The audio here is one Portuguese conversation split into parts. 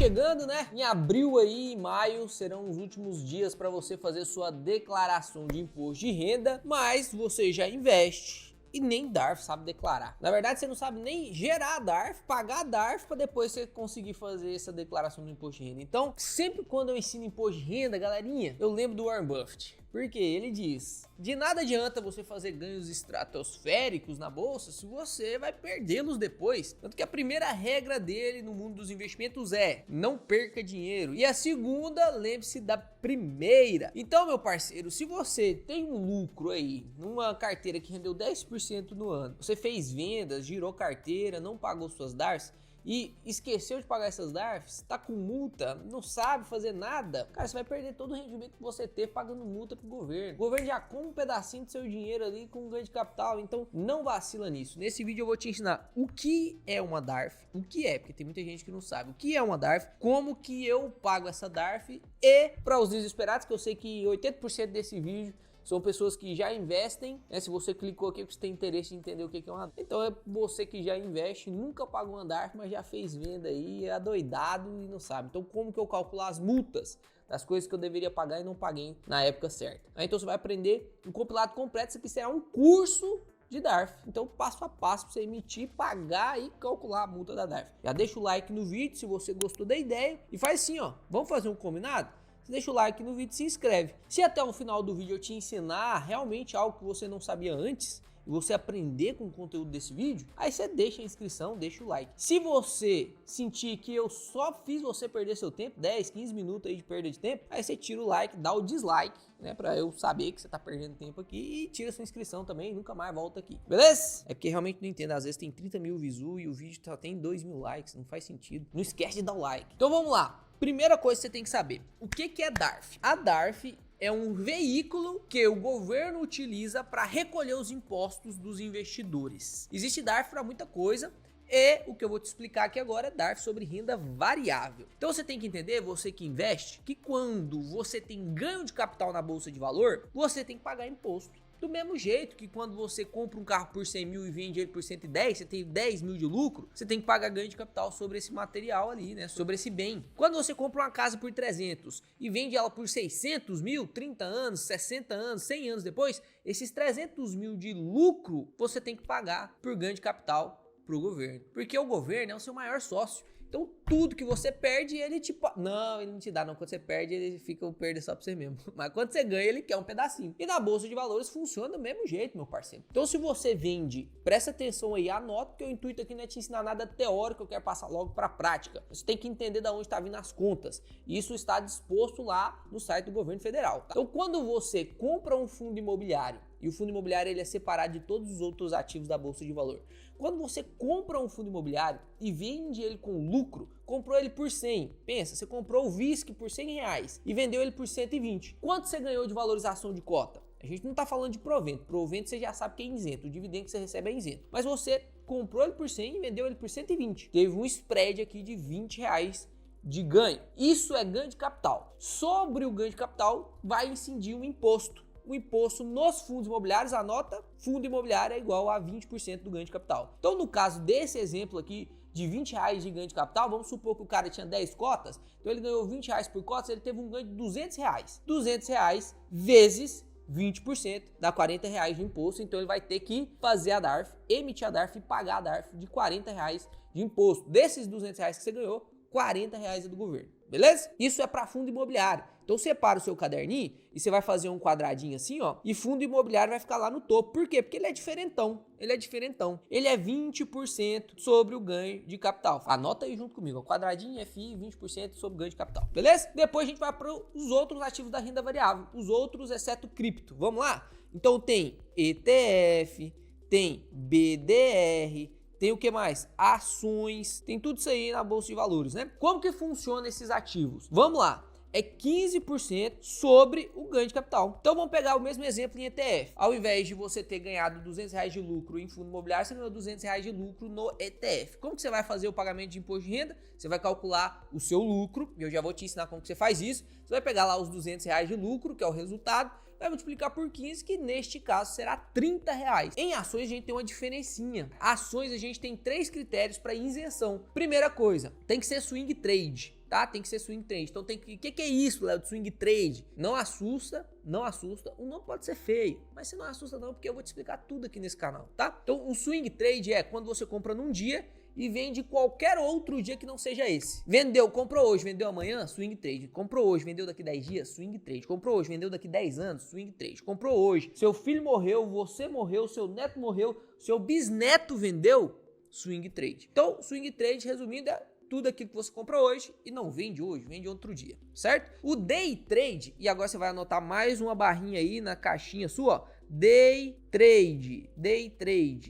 chegando, né? Em abril aí, em maio, serão os últimos dias para você fazer sua declaração de imposto de renda, mas você já investe e nem DARF sabe declarar. Na verdade, você não sabe nem gerar a DARF, pagar a DARF para depois você conseguir fazer essa declaração do imposto de renda. Então, sempre quando eu ensino imposto de renda, galerinha, eu lembro do Warren Buffett. Porque ele diz, de nada adianta você fazer ganhos estratosféricos na bolsa se você vai perdê-los depois. Tanto que a primeira regra dele no mundo dos investimentos é, não perca dinheiro. E a segunda, lembre-se da primeira. Então, meu parceiro, se você tem um lucro aí, numa carteira que rendeu 10% no ano, você fez vendas, girou carteira, não pagou suas DARFs, e esqueceu de pagar essas DARFs, tá com multa, não sabe fazer nada, cara, você vai perder todo o rendimento que você ter pagando multa pro governo. O governo já come um pedacinho do seu dinheiro ali com ganho de capital, então não vacila nisso. Nesse vídeo eu vou te ensinar o que é uma DARF, o que é, porque tem muita gente que não sabe o que é uma DARF, como que eu pago essa DARF e para os desesperados, que eu sei que 80% desse vídeo são pessoas que já investem, né? Se você clicou aqui porque você tem interesse em entender o que é uma DARF. Então é você que já investe, nunca pagou uma DARF, mas já fez venda aí, é adoidado e não sabe. Então como que eu calculo as multas das coisas que eu deveria pagar e não paguei na época certa? Então você vai aprender um compilado completo, isso aqui será um curso de DARF. Então passo a passo para você emitir, pagar e calcular a multa da DARF. Já deixa o like no vídeo se você gostou da ideia e faz assim, ó, vamos fazer um combinado? Deixa o like no vídeo e se inscreve. Se até o final do vídeo eu te ensinar realmente algo que você não sabia antes e você aprender com o conteúdo desse vídeo, aí você deixa a inscrição, deixa o like. Se você sentir que eu só fiz você perder seu tempo, 10, 15 minutos aí de perda de tempo, aí você tira o like, dá o dislike, né, pra eu saber que você tá perdendo tempo aqui e tira sua inscrição também e nunca mais volta aqui, beleza? É porque realmente não entendo, às vezes tem 30 mil views e o vídeo só tem 2 mil likes, não faz sentido. Não esquece de dar o like. Então vamos lá. Primeira coisa que você tem que saber, o que é DARF? A DARF é um veículo que o governo utiliza para recolher os impostos dos investidores. Existe DARF para muita coisa e o que eu vou te explicar aqui agora é DARF sobre renda variável. Então você tem que entender, você que investe, que quando você tem ganho de capital na bolsa de valor, você tem que pagar imposto. Do mesmo jeito que quando você compra um carro por 100 mil e vende ele por 110, você tem 10 mil de lucro, você tem que pagar ganho de capital sobre esse material ali, né? Sobre esse bem. Quando você compra uma casa por 300 e vende ela por 600 mil, 30 anos, 60 anos, 100 anos depois, esses 300 mil de lucro você tem que pagar por ganho de capital para o governo. Porque o governo é o seu maior sócio. Então tudo que você perde, ele te... Não, ele não te dá não. Quando você perde, ele fica o perder só pra você mesmo. Mas quando você ganha, ele quer um pedacinho. E na bolsa de valores funciona do mesmo jeito, meu parceiro. Então se você vende, presta atenção aí, anota, que o intuito aqui não é te ensinar nada teórico, eu quero passar logo pra prática. Você tem que entender de onde está vindo as contas. Isso está disposto lá no site do governo federal. Tá? Então quando você compra um fundo imobiliário, e o fundo imobiliário ele é separado de todos os outros ativos da bolsa de valor. Quando você compra um fundo imobiliário e vende ele com lucro, comprou ele por 100, pensa, você comprou o VISC por 100 reais e vendeu ele por 120. Quanto você ganhou de valorização de cota? A gente não está falando de provento. Provento você já sabe que é isento, o dividendo que você recebe é isento. Mas você comprou ele por 100 e vendeu ele por 120. Teve um spread aqui de 20 reais de ganho. Isso é ganho de capital. Sobre o ganho de capital vai incidir um imposto. O imposto nos fundos imobiliários, anota, fundo imobiliário é igual a 20% do ganho de capital. Então, no caso desse exemplo aqui, de 20 reais de ganho de capital, vamos supor que o cara tinha 10 cotas, então ele ganhou 20 reais por cotas, ele teve um ganho de 200 reais. 200 reais vezes 20% dá 40 reais de imposto, então ele vai ter que fazer a DARF, emitir a DARF e pagar a DARF de 40 reais de imposto. Desses 200 reais que você ganhou, 40 reais é do governo, beleza? Isso é para fundo imobiliário. Então separa o seu caderninho e você vai fazer um quadradinho assim, ó, e fundo imobiliário vai ficar lá no topo. Por quê? Porque ele é diferentão. Ele é diferentão. Ele é 20% sobre o ganho de capital. Anota aí junto comigo, ó, quadradinho FI 20% sobre o ganho de capital. Beleza? Depois a gente vai para os outros ativos da renda variável. Os outros, exceto cripto. Vamos lá? Então tem ETF, tem BDR, tem o que mais? Ações, tem tudo isso aí na bolsa de valores, né? Como que funciona esses ativos? Vamos lá. É 15% sobre o ganho de capital. Então vamos pegar o mesmo exemplo em ETF. Ao invés de você ter ganhado 200 reais de lucro em fundo imobiliário, você ganhou 200 reais de lucro no ETF. Como que você vai fazer o pagamento de imposto de renda? Você vai calcular o seu lucro, e eu já vou te ensinar como que você faz isso. Você vai pegar lá os 200 reais de lucro, que é o resultado, vai multiplicar por 15, que neste caso será R$30. Em ações a gente tem uma diferencinha. Ações a gente tem 3 critérios para isenção. Primeira coisa, tem que ser swing trade. Tá? Tem que ser swing trade. Então tem que... O que é isso, Léo, de swing trade? Não assusta, não assusta. O nome pode ser feio, mas você não assusta não, porque eu vou te explicar tudo aqui nesse canal, tá? Então o swing trade é quando você compra num dia e vende qualquer outro dia que não seja esse. Vendeu, comprou hoje, vendeu amanhã, swing trade. Comprou hoje, vendeu daqui 10 dias, swing trade. Comprou hoje, vendeu daqui 10 anos, swing trade. Comprou hoje, seu filho morreu, você morreu, seu neto morreu, seu bisneto vendeu, swing trade. Então, swing trade, resumindo, é tudo aquilo que você compra hoje e não vende hoje, vende outro dia, certo? O day trade, e agora você vai anotar mais uma barrinha aí na caixinha sua, ó, day trade.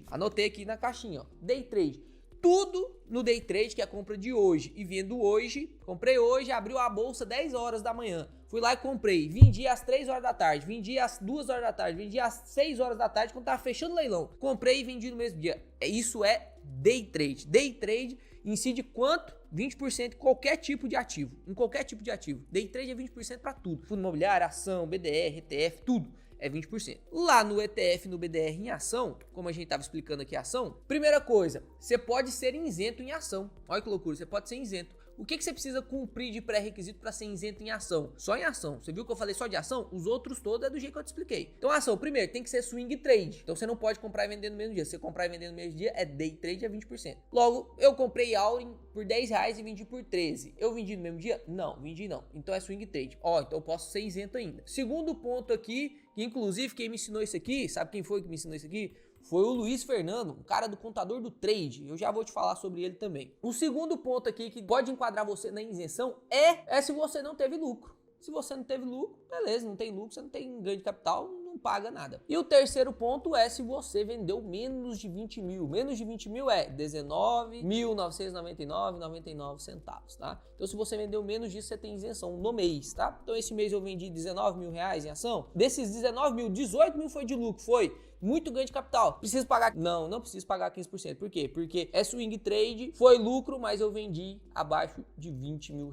Anotei aqui na caixinha, ó, day trade. Tudo no day trade, que é a compra de hoje e vendo hoje. Comprei hoje, abriu a bolsa 10 horas da manhã. Fui lá e comprei. Vendi às 3 horas da tarde, vendi às 2 horas da tarde, vendi às 6 horas da tarde quando tava fechando o leilão. Comprei e vendi no mesmo dia. Isso é day trade. Day trade incide quanto? 20% em qualquer tipo de ativo. Em qualquer tipo de ativo. Day trade é 20% para tudo. Fundo imobiliário, ação, BDR, ETF, tudo. É 20%. Lá no ETF, no BDR em ação, como a gente estava explicando aqui a ação, primeira coisa, você pode ser isento em ação. Olha que loucura, você pode ser isento. O que você precisa cumprir de pré-requisito para ser isento em ação? Só em ação. Você viu que eu falei só de ação? Os outros todos é do jeito que eu te expliquei. Então, ação, primeiro, tem que ser swing trade. Então, você não pode comprar e vender no mesmo dia. Se você comprar e vender no mesmo dia, é day trade, é 20%. Logo, eu comprei Aurin por R$10 e vendi por 13. Eu vendi no mesmo dia? Não, vendi não. Então, é swing trade. Ó, então eu posso ser isento ainda. Segundo ponto aqui, que inclusive quem me ensinou isso aqui, sabe quem foi que me ensinou isso aqui? Foi o Luiz Fernando, um cara do Contador do Trade. Eu já vou te falar sobre ele também. O segundo ponto aqui que pode enquadrar você na isenção é se você não teve lucro. Se você não teve lucro, beleza, não tem lucro, você não tem ganho de capital, não paga nada. E o terceiro ponto é se você vendeu menos de 20 mil. Menos de 20 mil é R$19.999,99, tá? Então se você vendeu menos disso, você tem isenção no mês, tá? Então esse mês eu vendi R$19 mil em ação. Desses 19 mil, 18 mil foi de lucro, foi muito ganho de capital. Preciso pagar? Não, não preciso pagar 15%. Por quê? Porque é swing trade, foi lucro, mas eu vendi abaixo de R$20 mil.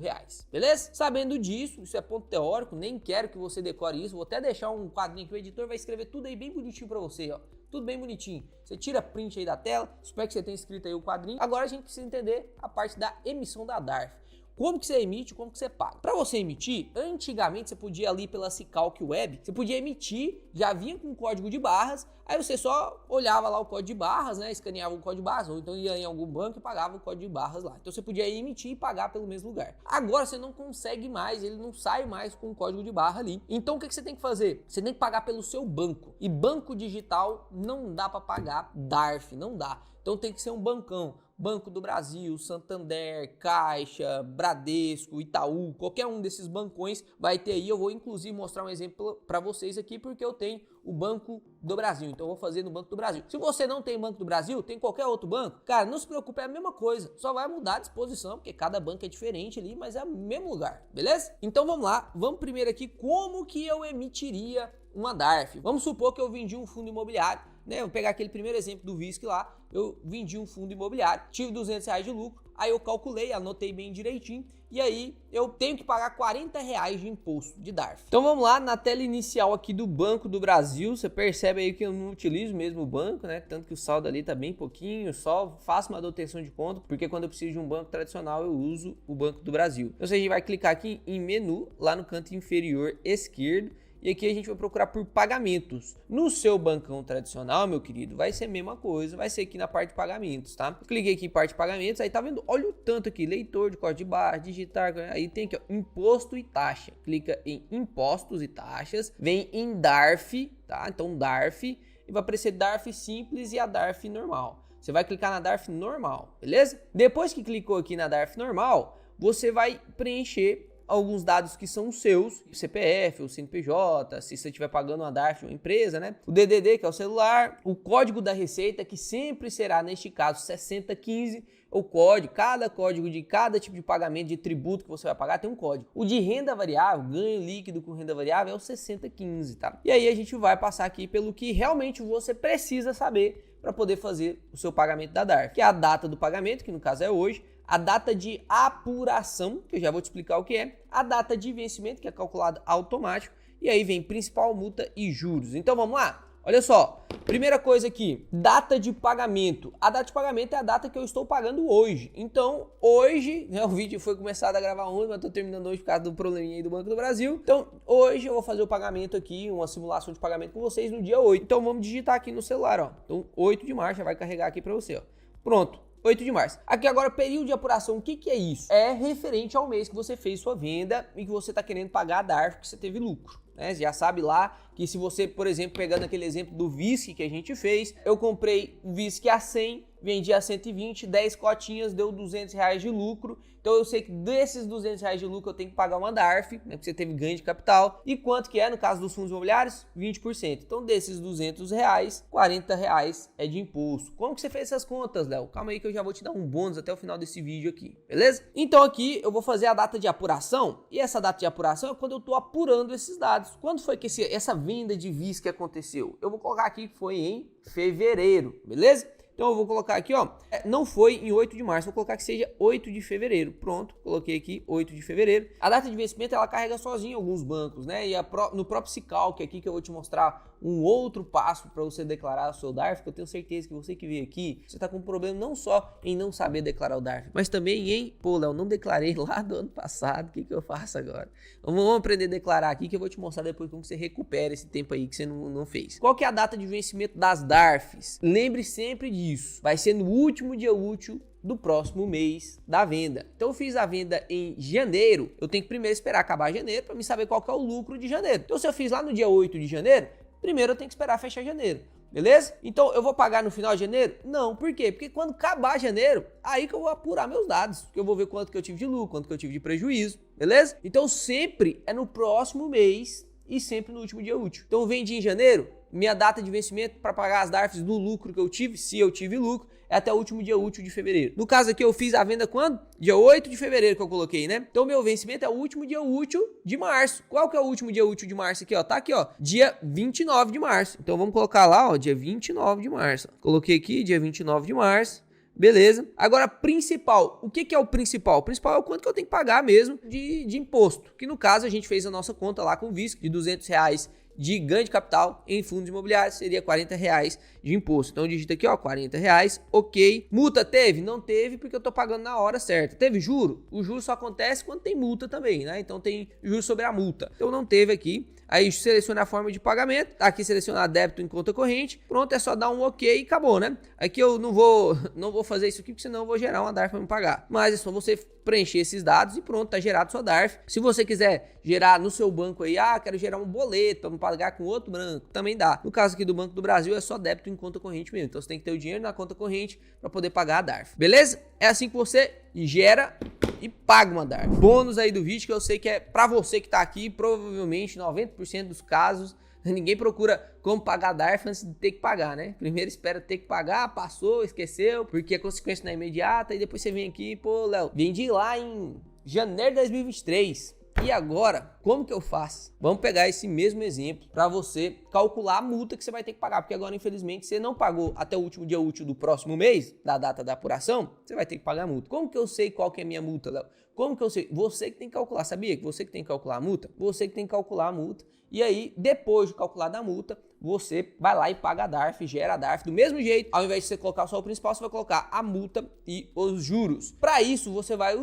Beleza? Sabendo disso, isso é ponto teórico, nem quero que você decore isso. Vou até deixar um quadrinho que o editor vai escrever tudo aí bem bonitinho pra você, ó. Tudo bem bonitinho. Você tira print aí da tela, espero que você tenha escrito aí o quadrinho. Agora a gente precisa entender a parte da emissão da DARF. Como que você emite, como que você paga. Para você emitir, antigamente você podia ali pela Cicalc Web, você podia emitir, já vinha com código de barras, aí você só olhava lá o código de barras, né, escaneava o código de barras, ou então ia em algum banco e pagava o código de barras lá. Então você podia emitir e pagar pelo mesmo lugar. Agora você não consegue mais, ele não sai mais com o código de barra ali. Então o que você tem que fazer? Você tem que pagar pelo seu banco. E banco digital não dá para pagar DARF, não dá. Então tem que ser um bancão. Banco do Brasil, Santander, Caixa, Bradesco, Itaú, qualquer um desses bancões vai ter aí. Eu vou inclusive mostrar um exemplo para vocês aqui, porque eu tenho o Banco do Brasil. Então eu vou fazer no Banco do Brasil. Se você não tem Banco do Brasil, tem qualquer outro banco, cara, não se preocupe, é a mesma coisa. Só vai mudar a disposição, porque cada banco é diferente ali, mas é o mesmo lugar, beleza? Então vamos lá, vamos primeiro aqui como que eu emitiria uma DARF. Vamos supor que eu vendi um fundo imobiliário, né? Vou pegar aquele primeiro exemplo do VISC lá. Eu vendi um fundo imobiliário, tive R$200 de lucro, aí eu calculei, anotei bem direitinho, e aí eu tenho que pagar R$40 de imposto de DARF. Então vamos lá, na tela inicial aqui do Banco do Brasil, você percebe aí que eu não utilizo mesmo o banco, né? Tanto que o saldo ali tá bem pouquinho, só faço uma manutenção de conta, porque quando eu preciso de um banco tradicional, eu uso o Banco do Brasil. Então você vai clicar aqui em menu, lá no canto inferior esquerdo, e aqui a gente vai procurar por pagamentos. No seu bancão tradicional, meu querido, vai ser a mesma coisa, vai ser aqui na parte de pagamentos, tá? Cliquei aqui em parte de pagamentos, aí tá vendo? Olha o tanto aqui, leitor de código de barra, digitar, aí tem aqui, ó, imposto e taxa. Clica em impostos e taxas, vem em DARF, tá? Então DARF, e vai aparecer DARF simples e a DARF normal. Você vai clicar na DARF normal, beleza? Depois que clicou aqui na DARF normal, você vai preencher alguns dados que são os seus, CPF, o CNPJ, se você estiver pagando uma DARF de uma empresa, né? O DDD, que é o celular, o código da receita, que sempre será, neste caso, 6015, o código, cada código de cada tipo de pagamento, de tributo que você vai pagar, tem um código. O de renda variável, ganho líquido com renda variável, é o 6015, tá? E aí a gente vai passar aqui pelo que realmente você precisa saber para poder fazer o seu pagamento da DARF, que é a data do pagamento, que no caso é hoje, a data de apuração, que eu já vou te explicar o que é, a data de vencimento, que é calculada automático, E aí vem principal, multa e juros. Então vamos lá? Olha só, primeira coisa aqui, data de pagamento. A data de pagamento é a data que eu estou pagando hoje. Então, hoje, né, o vídeo foi começado a gravar ontem, mas estou terminando hoje por causa do probleminha aí do Banco do Brasil. Então, hoje eu vou fazer o pagamento aqui, uma simulação de pagamento com vocês no dia 8. Então, vamos digitar aqui no celular, ó. Então, 8 de março, já vai carregar aqui para você, ó. Pronto. 8 de março. Aqui agora, período de apuração, o que é isso? É referente ao mês que você fez sua venda e que você está querendo pagar a DARF, que você teve lucro. Né? Você já sabe lá que se você, por exemplo, pegando aquele exemplo do Visc que a gente fez, eu comprei o Visc a 100, vendi a 120, 10 cotinhas, deu R$200 de lucro. Então eu sei que desses R$200 de lucro eu tenho que pagar uma DARF, né, porque você teve ganho de capital. E quanto que é no caso dos fundos imobiliários? 20%. Então desses R$200, R$40 é de imposto. Como que você fez essas contas, Léo? Calma aí que eu já vou te dar um bônus até o final desse vídeo aqui, beleza? Então aqui eu vou fazer a data de apuração, e essa data de apuração é quando eu estou apurando esses dados. Quando foi que essa venda de Visc que aconteceu? Eu vou colocar aqui que foi em fevereiro, beleza? Então eu vou colocar aqui, ó, não foi em 8 de março, vou colocar que seja 8 de fevereiro. Pronto, coloquei aqui 8 de fevereiro. A data de vencimento, ela carrega sozinha em alguns bancos, né? E no próprio Sicalc aqui, que eu vou te mostrar um outro passo para você declarar o seu DARF, que eu tenho certeza que você que veio aqui, você tá com um problema não só em não saber declarar o DARF, mas também em, pô, Léo, não declarei lá do ano passado, o que eu faço agora? Vamos aprender a declarar aqui, que eu vou te mostrar depois como você recupera esse tempo aí que você não fez. Qual que é a data de vencimento das DARFs? Lembre sempre disso, vai ser no último dia útil do próximo mês da venda. Então eu fiz a venda em janeiro, eu tenho que primeiro esperar acabar janeiro para me saber qual que é o lucro de janeiro. Então se eu fiz lá no dia 8 de janeiro, primeiro eu tenho que esperar fechar janeiro, beleza? Então eu vou pagar no final de janeiro? Não, por quê? Porque quando acabar janeiro, aí que eu vou apurar meus dados, que eu vou ver quanto que eu tive de lucro, quanto que eu tive de prejuízo, beleza? Então sempre é no próximo mês e sempre no último dia útil. Então eu vendi em janeiro, minha data de vencimento para pagar as DARFs do lucro que eu tive, se eu tive lucro, é até o último dia útil de fevereiro. No caso aqui eu fiz a venda quando? Dia 8 de fevereiro que eu coloquei, né? Então meu vencimento é o último dia útil de março. Qual que é o último dia útil de março aqui, ó? Tá aqui, ó, dia 29 de março. Então vamos colocar lá, ó, dia 29 de março. Coloquei aqui dia 29 de março. Beleza? Agora, principal. O que é o principal? O principal é o quanto que eu tenho que pagar mesmo de imposto. Que no caso a gente fez a nossa conta lá com o Visc de R$200 de ganho de capital em fundos imobiliários, seria R$40 de imposto. Então digita aqui, ó, R$40, ok. Multa teve? Não teve, porque eu tô pagando na hora certa. Teve juro? O juro só acontece quando tem multa também, né? Então tem juros sobre a multa. Então não teve aqui. Aí seleciona a forma de pagamento, tá aqui selecionar débito em conta corrente, pronto, é só dar um ok e acabou, né? Aqui eu não vou fazer isso aqui, porque senão eu vou gerar uma DARF para me pagar. Mas é só você preencher esses dados e pronto, tá gerado sua DARF. Se você quiser gerar no seu banco aí, quero gerar um boleto para me pagar com outro banco, também dá. No caso aqui do Banco do Brasil é só débito em conta corrente mesmo, então você tem que ter o dinheiro na conta corrente para poder pagar a DARF, beleza? É assim que você gera e paga uma DARF. Bônus aí do vídeo que eu sei que é pra você que tá aqui, provavelmente 90% dos casos, ninguém procura como pagar DARF antes de ter que pagar, né? Primeiro espera ter que pagar, passou, esqueceu, porque a consequência não é imediata, e depois você vem aqui, pô, Léo, vendi lá em janeiro de 2023. E agora, como que eu faço? Vamos pegar esse mesmo exemplo para você calcular a multa que você vai ter que pagar, porque agora, infelizmente, você não pagou até o último dia útil do próximo mês, da data da apuração, você vai ter que pagar a multa. Como que eu sei qual que é a minha multa, Léo? Como que eu sei? Você que tem que calcular, sabia que você que tem que calcular a multa? Você que tem que calcular a multa. E aí, depois de calcular da multa, você vai lá e paga a DARF, gera a DARF do mesmo jeito. Ao invés de você colocar só o principal, você vai colocar a multa e os juros. Para isso, você vai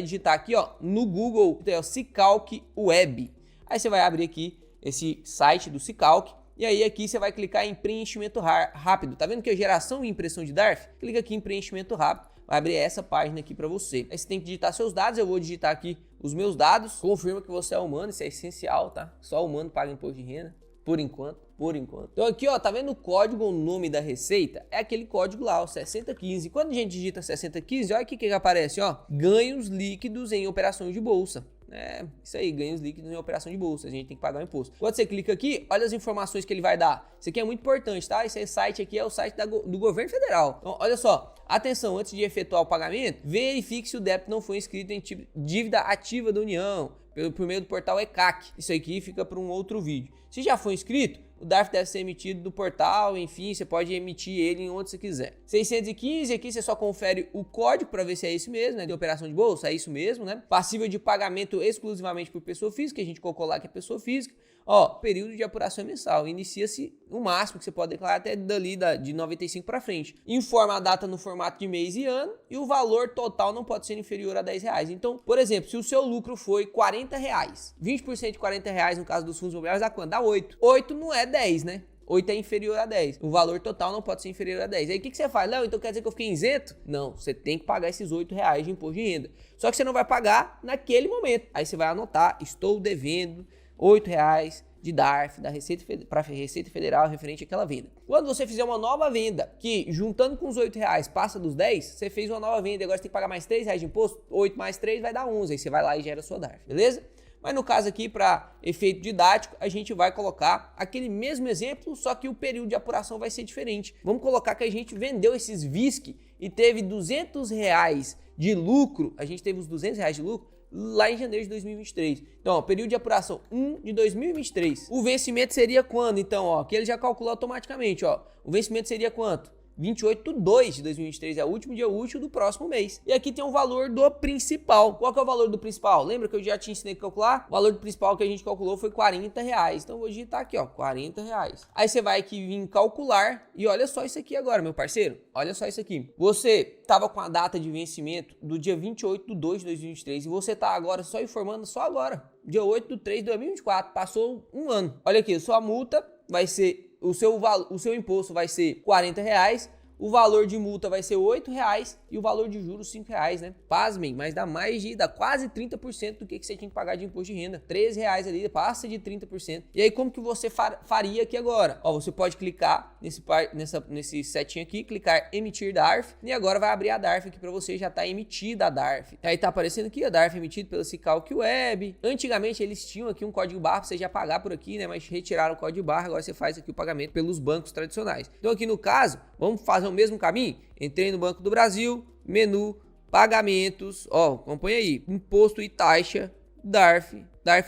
digitar aqui, ó, no Google, é o Sicalc Web. Aí você vai abrir aqui esse site do Sicalc. E aí aqui você vai clicar em preenchimento rápido. Tá vendo que é geração e impressão de DARF? Clica aqui em preenchimento rápido. Vai abrir essa página aqui para você. Aí você tem que digitar seus dados. Eu vou digitar aqui os meus dados. Confirma que você é humano, isso é essencial, tá? Só humano paga imposto de renda, por enquanto. Então aqui, ó, tá vendo o código, o nome da receita? É aquele código lá, o 6015. Quando a gente digita 6015, olha aqui o que aparece, ó. Ganhos líquidos em operações de bolsa. É, isso aí, ganhos líquidos em operação de bolsa, a gente tem que pagar o imposto. Quando você clica aqui, olha as informações que ele vai dar. Isso aqui é muito importante, tá? Esse site aqui é o site do governo federal. Então, olha só, atenção, antes de efetuar o pagamento, verifique se o débito não foi inscrito em dívida ativa da União, por meio do portal ECAC. Isso aqui fica para um outro vídeo. Se já foi inscrito, o DARF deve ser emitido do portal, enfim, você pode emitir ele onde você quiser. 615, aqui você só confere o código para ver se é isso mesmo, né? De operação de bolsa, é isso mesmo, né? Passível de pagamento exclusivamente por pessoa física, a gente colocou lá que é pessoa física. Ó, período de apuração mensal. Inicia-se o máximo que você pode declarar até dali de 95 para frente. Informa a data no formato de mês e ano e o valor total não pode ser inferior a R$10. Então, por exemplo, se o seu lucro foi R$40, 20% de R$40 no caso dos fundos imobiliários dá quanto? Dá 8. 8 não é 10, né? 8 é inferior a 10. O valor total não pode ser inferior a 10. Aí o que você faz? Léo, então quer dizer que eu fiquei isento? Não, você tem que pagar esses R$8 de imposto de renda. Só que você não vai pagar naquele momento. Aí você vai anotar, estou devendo R$8 de DARF para a Receita Federal referente àquela venda. Quando você fizer uma nova venda, que juntando com os R$8 passa dos 10, você fez uma nova venda e agora você tem que pagar mais R$3 de imposto, 8 mais 3 vai dar 11. Aí você vai lá e gera a sua DARF, beleza? Mas no caso aqui, para efeito didático, a gente vai colocar aquele mesmo exemplo, só que o período de apuração vai ser diferente. Vamos colocar que a gente vendeu esses VISC e teve R$200 de lucro, a gente teve os R$200 de lucro lá em janeiro de 2023. Então, ó, período de apuração 1 de 2023. O vencimento seria quando? Então, ó, que ele já calculou automaticamente, ó. O vencimento seria quanto? 28/2 de 2023, é o último dia útil do próximo mês. E aqui tem o valor do principal. Qual que é o valor do principal? Lembra que eu já te ensinei a calcular? O valor do principal que a gente calculou foi R$40. Então eu vou digitar aqui, ó, R$40. Aí você vai aqui vir calcular e olha só isso aqui agora, meu parceiro. Olha só isso aqui. Você estava com a data de vencimento do dia 28/2 de 2023 e você está agora só informando só agora, dia 8/3 de 2024. Passou um ano. Olha aqui, sua multa vai ser... O seu imposto vai ser R$40, o valor de multa vai ser R$8 e o valor de juros R$5, né? Pasmem, mas dá quase 30% do que você tinha que pagar de imposto de renda. R$13 ali, passa de 30%. E aí como que você faria aqui agora? Ó, você pode clicar nesse setinho aqui, clicar emitir DARF e agora vai abrir a DARF aqui para você, já tá emitida a DARF. Aí tá aparecendo aqui a DARF emitida pela Cicalc Web. Antigamente eles tinham aqui um código barra para você já pagar por aqui, né? Mas retiraram o código barra, agora você faz aqui o pagamento pelos bancos tradicionais. Então aqui no caso, vamos fazer o mesmo caminho? Entrei no Banco do Brasil, menu, pagamentos, ó, acompanha aí, imposto e taxa, DARF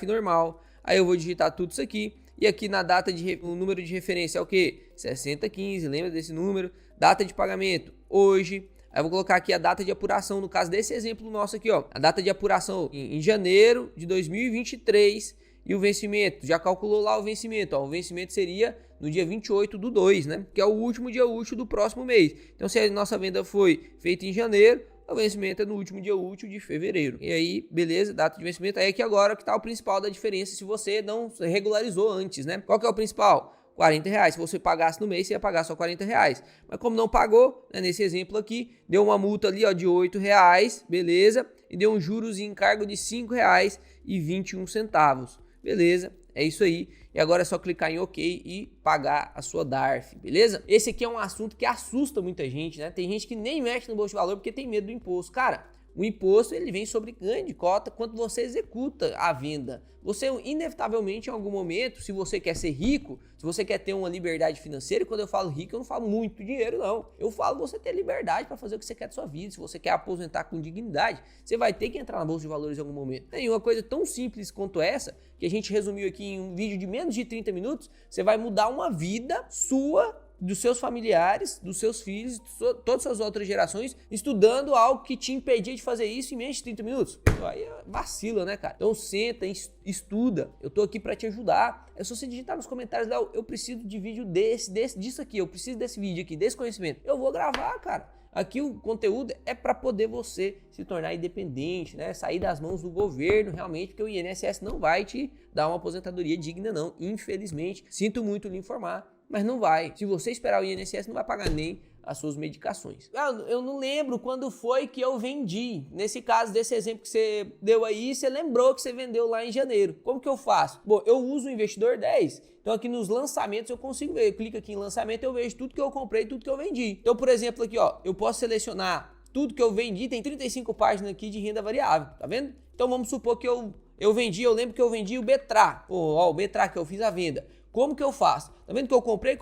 normal. Aí eu vou digitar tudo isso aqui. E aqui na data o número de referência é o quê? 6015, lembra desse número? Data de pagamento, hoje. Aí eu vou colocar aqui a data de apuração, no caso desse exemplo nosso aqui, ó. A data de apuração em janeiro de 2023 e o vencimento, já calculou lá o vencimento, ó. O vencimento seria no dia 28/2, né? Que é o último dia útil do próximo mês. Então, se a nossa venda foi feita em janeiro, o vencimento é no último dia útil de fevereiro. E aí, beleza, data de vencimento. Aí aqui agora que tá o principal da diferença se você não regularizou antes, né? Qual que é o principal? R$40. Se você pagasse no mês, você ia pagar só R$40. Mas como não pagou, né, nesse exemplo aqui, deu uma multa ali, ó, de R$8, beleza? E deu um juros e encargo de R$5,21. Beleza? É isso aí. E agora é só clicar em OK e pagar a sua DARF, beleza? Esse aqui é um assunto que assusta muita gente, né? Tem gente que nem mexe no bolsa de valor porque tem medo do imposto. Cara, o imposto ele vem sobre ganho de cota quando você executa a venda. Você, inevitavelmente, em algum momento, se você quer ser rico, se você quer ter uma liberdade financeira, e quando eu falo rico, eu não falo muito dinheiro, não. Eu falo você ter liberdade para fazer o que você quer da sua vida. Se você quer aposentar com dignidade, você vai ter que entrar na Bolsa de Valores em algum momento. Tem uma coisa tão simples quanto essa, que a gente resumiu aqui em um vídeo de menos de 30 minutos, você vai mudar uma vida sua, dos seus familiares, dos seus filhos, todas as outras gerações, estudando algo que te impedia de fazer isso em menos de 30 minutos. Aí vacila, né, cara? Então senta, estuda. Eu tô aqui pra te ajudar. É só você digitar nos comentários, Léo, eu preciso de vídeo disso aqui, eu preciso desse vídeo aqui, desse conhecimento. Eu vou gravar, cara. Aqui o conteúdo é para poder você se tornar independente, né? Sair das mãos do governo, realmente, porque o INSS não vai te dar uma aposentadoria digna, não. Infelizmente, sinto muito lhe informar, mas não vai. Se você esperar o INSS, não vai pagar nem as suas medicações. Eu não lembro quando foi que eu vendi. Nesse caso, desse exemplo que você deu aí, você lembrou que você vendeu lá em janeiro. Como que eu faço? Bom, eu uso o Investidor 10. Então aqui nos lançamentos eu consigo ver. Eu clico aqui em lançamento, eu vejo tudo que eu comprei, tudo que eu vendi. Então, por exemplo, aqui, ó, eu posso selecionar tudo que eu vendi. Tem 35 páginas aqui de renda variável, tá vendo? Então vamos supor que eu lembro que eu vendi o Betra. Ó, o Betra que eu fiz a venda. Como que eu faço? Tá vendo que eu comprei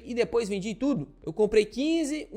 e depois vendi tudo? Eu comprei 15,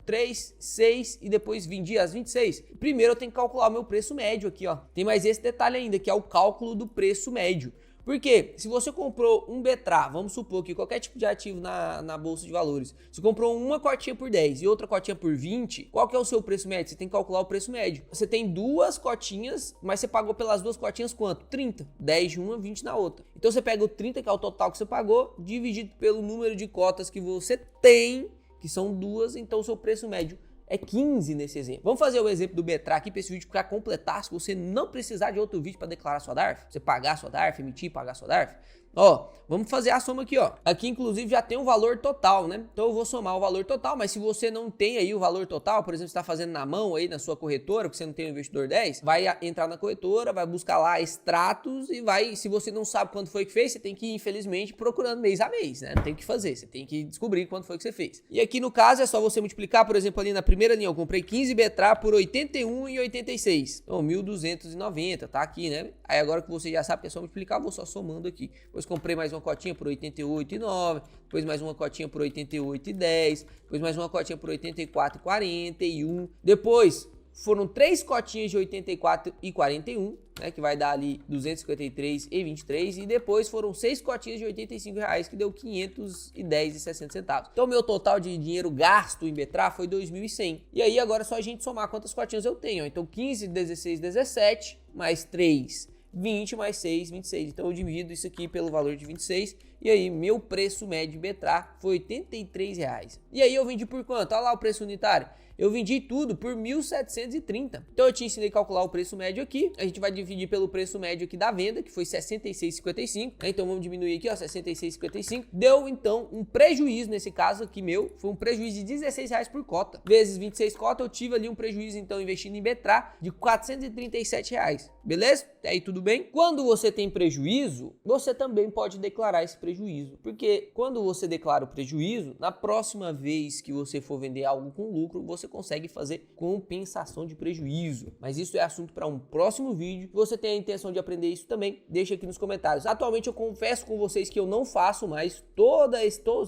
3, 6 e depois vendi as 26. Primeiro eu tenho que calcular o meu preço médio aqui, ó. Tem mais esse detalhe ainda, que é o cálculo do preço médio. Porque se você comprou um Betra, vamos supor que qualquer tipo de ativo na bolsa de valores, você comprou uma cotinha por 10 e outra cotinha por 20, qual que é o seu preço médio? Você tem que calcular o preço médio. Você tem duas cotinhas, mas você pagou pelas duas cotinhas quanto? 30. 10 de uma, 20 na outra. Então você pega o 30, que é o total que você pagou, dividido pelo número de cotas que você tem, que são duas, então o seu preço médio é 15 nesse exemplo. Vamos fazer o exemplo do Betra aqui para esse vídeo ficar completar, se você não precisar de outro vídeo para declarar sua DARF, você pagar sua DARF, emitir, pagar sua DARF. Ó, vamos fazer a soma aqui, ó. Aqui, inclusive, já tem o valor total, né? Então, eu vou somar o valor total, mas se você não tem aí o valor total, por exemplo, você está fazendo na mão aí na sua corretora, porque você não tem o investidor 10, vai entrar na corretora, vai buscar lá extratos e vai, se você não sabe quanto foi que fez, você tem que ir, infelizmente, procurando mês a mês, né? Não tem o que fazer, você tem que descobrir quanto foi que você fez. E aqui, no caso, é só você multiplicar, por exemplo, ali na primeira linha, eu comprei 15 Betra por 81,86. Então, 1.290, tá aqui, né? Aí, agora que você já sabe que é só multiplicar, eu vou só somando aqui. Depois comprei mais uma cotinha por 88,9, depois mais uma cotinha por 88,10, depois mais uma cotinha por 84,41, depois foram 3 cotinhas de 84,41, né, que vai dar ali 253,23, e depois foram 6 cotinhas de R$85, que deu 510,60 centavos. Então, meu total de dinheiro gasto em Betra foi 2.100. E aí, agora é só a gente somar quantas cotinhas eu tenho. Então, 15, 16, 17, mais 3, 20 mais 6, 26. Então eu divido isso aqui pelo valor de 26. E aí meu preço médio de Betra foi R$83. E aí eu vendi por quanto? Olha lá o preço unitário. Eu vendi tudo por 1.730. Então eu te ensinei a calcular o preço médio aqui. A gente vai dividir pelo preço médio aqui da venda, que foi 66,55. Então vamos diminuir aqui, ó, 66,55. Deu então um prejuízo nesse caso aqui meu. Foi um prejuízo de R$16 por cota. Vezes 26 cotas, eu tive ali um prejuízo então investindo em Betra de R$437. Beleza? Até aí tudo bem? Quando você tem prejuízo, você também pode declarar esse prejuízo. Porque quando você declara o prejuízo, na próxima vez que você for vender algo com lucro, você consegue fazer compensação de prejuízo. Mas isso é assunto para um próximo vídeo. Se você tem a intenção de aprender isso também, deixa aqui nos comentários. Atualmente eu confesso com vocês que eu não faço mais todos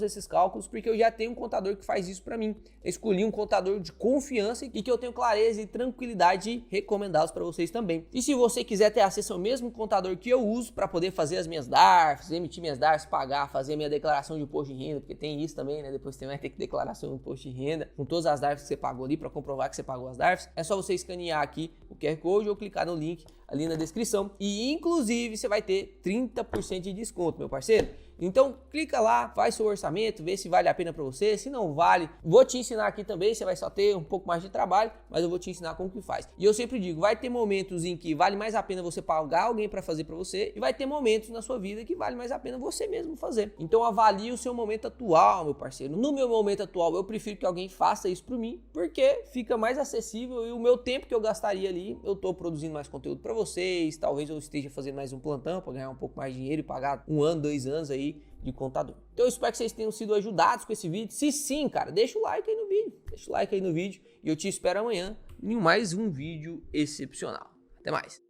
esses cálculos, porque eu já tenho um contador que faz isso para mim. Eu escolhi um contador de confiança e que eu tenho clareza e tranquilidade de recomendá-los para vocês também. E se você quiser ter acesso ao mesmo contador que eu uso para poder fazer as minhas DARFs, emitir minhas DARFs, pagar, fazer minha declaração de imposto de renda, porque tem isso também, né? Depois você vai ter que declarar seu imposto de renda com todas as DARFs que você pagou ali para comprovar que você pagou as DARFs. É só você escanear aqui o QR Code ou clicar no link ali na descrição e inclusive você vai ter 30% de desconto, meu parceiro. Então clica lá, faz seu orçamento, vê se vale a pena para você. Se não vale, vou te ensinar aqui também. Você vai só ter um pouco mais de trabalho, mas eu vou te ensinar como que faz. E eu sempre digo, vai ter momentos em que vale mais a pena você pagar alguém para fazer para você, e vai ter momentos na sua vida que vale mais a pena você mesmo fazer. Então avalie o seu momento atual, meu parceiro. No meu momento atual, eu prefiro que alguém faça isso por mim, porque fica mais acessível e o meu tempo que eu gastaria ali, eu tô produzindo mais conteúdo para vocês. Talvez eu esteja fazendo mais um plantão para ganhar um pouco mais de dinheiro e pagar 1 ano, 2 anos aí de contador. Então eu espero que vocês tenham sido ajudados com esse vídeo. Se sim, cara, deixa o like aí no vídeo. Deixa o like aí no vídeo e eu te espero amanhã em mais um vídeo excepcional. Até mais.